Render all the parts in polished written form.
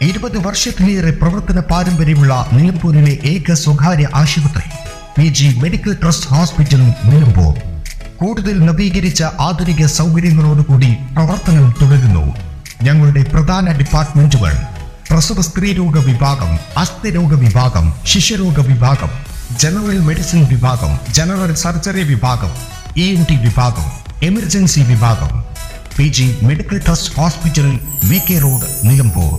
20 വർഷത്തിലേറെ പ്രവർത്തന പാരമ്പര്യമുള്ള നിലമ്പൂരിലെ ഏക സ്വകാര്യ ആശുപത്രി PG medical trust hospital Nilambur കൂടുതൽ നവീകരിച്ച ആധുനിക സൗകര്യങ്ങളോടുകൂടി പ്രവർത്തനം തുടരുന്നു. ഞങ്ങളുടെ പ്രധാന ഡിപ്പാർട്ട്മെന്റുകൾ: പ്രസവ സ്ത്രീരോഗ വിഭാഗം, അസ്ഥിരോഗ വിഭാഗം, ശിശുരോഗ വിഭാഗം, ജനറൽ മെഡിസിൻ വിഭാഗം, ജനറൽ സർജറി വിഭാഗം, ENT വിഭാഗം, എമർജൻസി വിഭാഗം. PG medical trust hospital, VK road, Nilambur.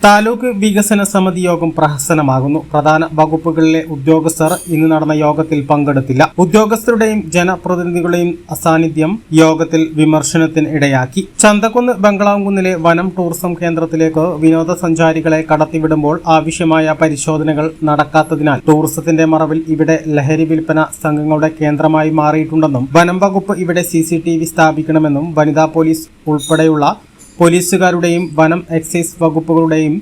Taluk വികസന സമിതി യോഗം പ്രഹസനമാകുന്നു. പ്രധാന വകുപ്പുകളിലെ ഉദ്യോഗസ്ഥർ ഇന്ന് നടന്ന യോഗത്തിൽ പങ്കെടുത്തില്ല. ഉദ്യോഗസ്ഥരുടെയും ജനപ്രതിനിധികളുടെയും അസാന്നിധ്യം യോഗത്തിൽ വിമർശനത്തിന് ഇടയാക്കി. ചന്തക്കുന്ന് ബംഗ്ലാവുകുന്നിലെ വനം ടൂറിസം കേന്ദ്രത്തിലേക്ക് വിനോദസഞ്ചാരികളെ കടത്തിവിടുമ്പോൾ ആവശ്യമായ പരിശോധനകൾ നടക്കാത്തതിനാൽ ടൂറിസത്തിന്റെ മറവിൽ ഇവിടെ ലഹരി വിൽപ്പന സംഘങ്ങളുടെ കേന്ദ്രമായി മാറിയിട്ടുണ്ടെന്നും വനം വകുപ്പ് ഇവിടെ CCTV സ്ഥാപിക്കണമെന്നും വനിതാ പോലീസ് ഉൾപ്പെടെയുള്ള പോലീസുകാരുടെയും വനം എക്സൈസ് വകുപ്പുകളുടെയും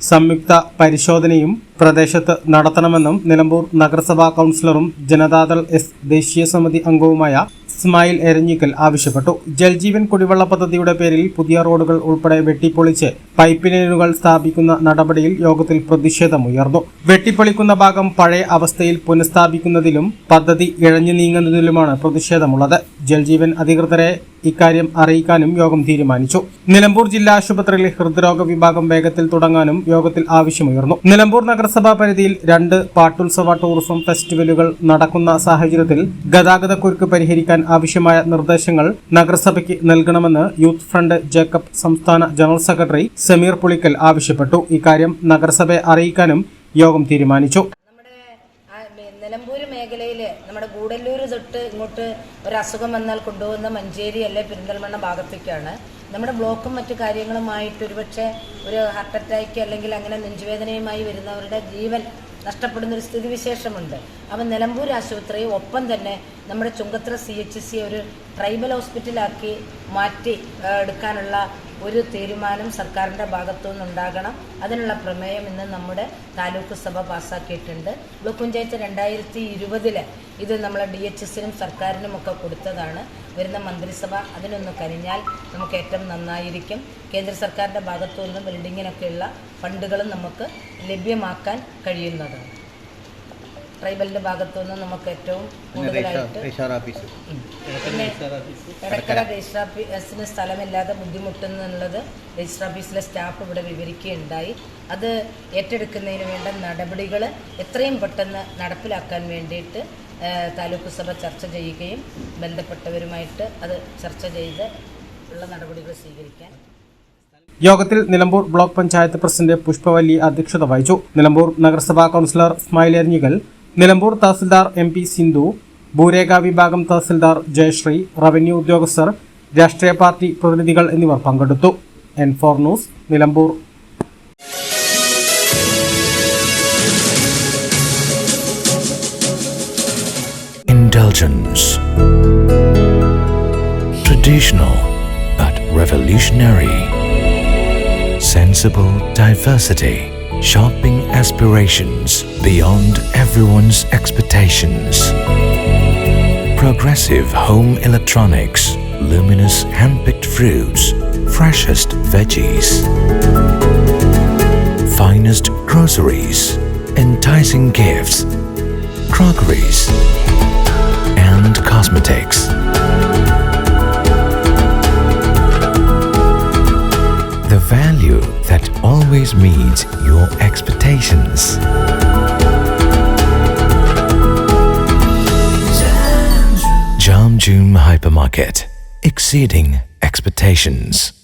സംയുക്ത പരിശോധനയും പ്രദേശത്ത് നടത്തണമെന്നും നിലമ്പൂർ നഗരസഭാ കൗൺസിലറും ജനതാദൾ എസ് ദേശീയ സമിതി അംഗവുമായ ഇസ്മായിൽ എരഞ്ഞിക്കൽ ആവശ്യപ്പെട്ടു. ജൽജീവൻ കുടിവെള്ള പദ്ധതിയുടെ പേരിൽ പുതിയ റോഡുകൾ ഉൾപ്പെടെ വെട്ടിപ്പൊളിച്ച് പൈപ്പ് ലൈനുകൾ സ്ഥാപിക്കുന്ന നടപടിയിൽ യോഗത്തിൽ പ്രതിഷേധമുയർന്നു. വെട്ടിപ്പൊളിക്കുന്ന ഭാഗം പഴയ അവസ്ഥയിൽ പുനഃസ്ഥാപിക്കുന്നതിലും പദ്ധതി ഇഴഞ്ഞു നീങ്ങുന്നതിലുമാണ് പ്രതിഷേധമുള്ളത്. ജൽജീവൻ അധികൃതരെ ഇക്കാര്യം അറിയിക്കാനും യോഗം തീരുമാനിച്ചു. നിലമ്പൂർ ജില്ലാ ആശുപത്രിയിലെ ഹൃദ്രോഗ വിഭാഗം വേഗത്തിൽ തുടങ്ങാനും യോഗത്തിൽ ആവശ്യമുയർന്നു. നിലമ്പൂർ നഗരസഭാ പരിധിയിൽ 2 പാട്ടുത്സവ ടൂറിസം ഫെസ്റ്റിവലുകൾ നടക്കുന്ന സാഹചര്യത്തിൽ ഗതാഗതക്കുരുക്ക് പരിഹരിക്കാൻ ആവശ്യമായ നിർദ്ദേശങ്ങൾ നഗരസഭയ്ക്ക് നൽകണമെന്ന് യൂത്ത് ഫ്രണ്ട് ജേക്കബ് സംസ്ഥാന ജനറൽ സെക്രട്ടറി സമീർ പുളിക്കൽ ആവശ്യപ്പെട്ടു. ഇക്കാര്യം നഗരസഭയെ അറിയിക്കാനും യോഗം തീരുമാനിച്ചു. നിലമ്പൂർ മേഖലയിൽ നമ്മുടെ ഗൂഡല്ലൂർ തൊട്ട് ഇങ്ങോട്ട് ഒരു അസുഖം വന്നാൽ കൊണ്ടുപോകുന്ന മഞ്ചേരി അല്ലെ പെരിന്തൽമണ്ണ ഭാഗത്തേക്കാണ്. നമ്മുടെ ബ്ലോക്കും മറ്റു കാര്യങ്ങളുമായിട്ട് ഒരുപക്ഷെ ഒരു ഹാർട്ട് അറ്റാക്ക് അല്ലെങ്കിൽ അങ്ങനെ നെഞ്ചുവേദനയുമായി വരുന്നവരുടെ ജീവൻ നഷ്ടപ്പെടുന്നൊരു സ്ഥിതിവിശേഷമുണ്ട്. അപ്പം നിലമ്പൂർ ആശുപത്രി ഒപ്പം തന്നെ നമ്മുടെ ചുങ്കത്ര CHC ഒരു ട്രൈബൽ ഹോസ്പിറ്റലാക്കി മാറ്റി എടുക്കാനുള്ള ഒരു തീരുമാനം സർക്കാരിൻ്റെ ഭാഗത്തു നിന്നുണ്ടാകണം. അതിനുള്ള പ്രമേയം ഇന്ന് നമ്മുടെ താലൂക്ക് സഭ പാസ്സാക്കിയിട്ടുണ്ട്. ബ്ലോക്ക് പഞ്ചായത്ത് 2020 ഇത് നമ്മളെ DHSനും സർക്കാരിനും ഒക്കെ കൊടുത്തതാണ്. വരുന്ന മന്ത്രിസഭ അതിനൊന്ന് കനിഞ്ഞാൽ നമുക്ക് ഏറ്റവും നന്നായിരിക്കും. കേന്ദ്ര സർക്കാരിൻ്റെ ഭാഗത്തു നിന്നും ബിൽഡിങ്ങിനൊക്കെയുള്ള ഫണ്ടുകളും നമുക്ക് ലഭ്യമാക്കാൻ കഴിയുന്നതാണ്. ട്രൈബലിൻ്റെ ഭാഗത്തു നിന്ന് നമുക്ക് ഏറ്റവും കൂടുതലായിട്ട് പിന്നെ എടക്കര രജിസ്റ്റർ ഓഫീസിന് സ്ഥലമില്ലാതെ ബുദ്ധിമുട്ടുന്നുള്ളത് രജിസ്റ്റർ ഓഫീസിലെ സ്റ്റാഫ് ഇവിടെ വിവരിക്കുകയുണ്ടായി. അത് ഏറ്റെടുക്കുന്നതിന് വേണ്ട നടപടികൾ എത്രയും പെട്ടെന്ന് നടപ്പിലാക്കാൻ വേണ്ടിയിട്ട് താലൂക്ക് സഭ ചർച്ച ചെയ്യുകയും ബന്ധപ്പെട്ടവരുമായിട്ട് അത് ചർച്ച ചെയ്ത് ഉള്ള നടപടികൾ സ്വീകരിക്കാൻ. യോഗത്തിൽ നിലമ്പൂർ ബ്ലോക്ക് പഞ്ചായത്ത് പ്രസിഡന്റ് പുഷ്പവല്ലി അധ്യക്ഷത വഹിച്ചു. നിലമ്പൂർ നഗരസഭാ കൗൺസിലർ ഇസ്മായിൽ എരഞ്ഞിക്കൽ, നിലമ്പൂർ തഹസിൽദാർ MP സിന്ധു, ഭൂരേഖ വിഭാഗം തഹസിൽദാർ ജയശ്രീ, റവന്യൂ ഉദ്യോഗസ്ഥർ, രാഷ്ട്രീയ പാർട്ടി പ്രതിനിധികൾ എന്നിവർ പങ്കെടുത്തു. N4 news, Nilambur. Indulgence. Traditional but revolutionary. Sensible diversity. Shopping aspirations beyond everyone's expectations. Progressive home electronics. Luminous hand-picked fruits. Freshest veggies. Finest groceries. Enticing gifts. Crockeries. And cosmetics. The value that always meets your expectations. Jamjoom Hypermarket, exceeding expectations.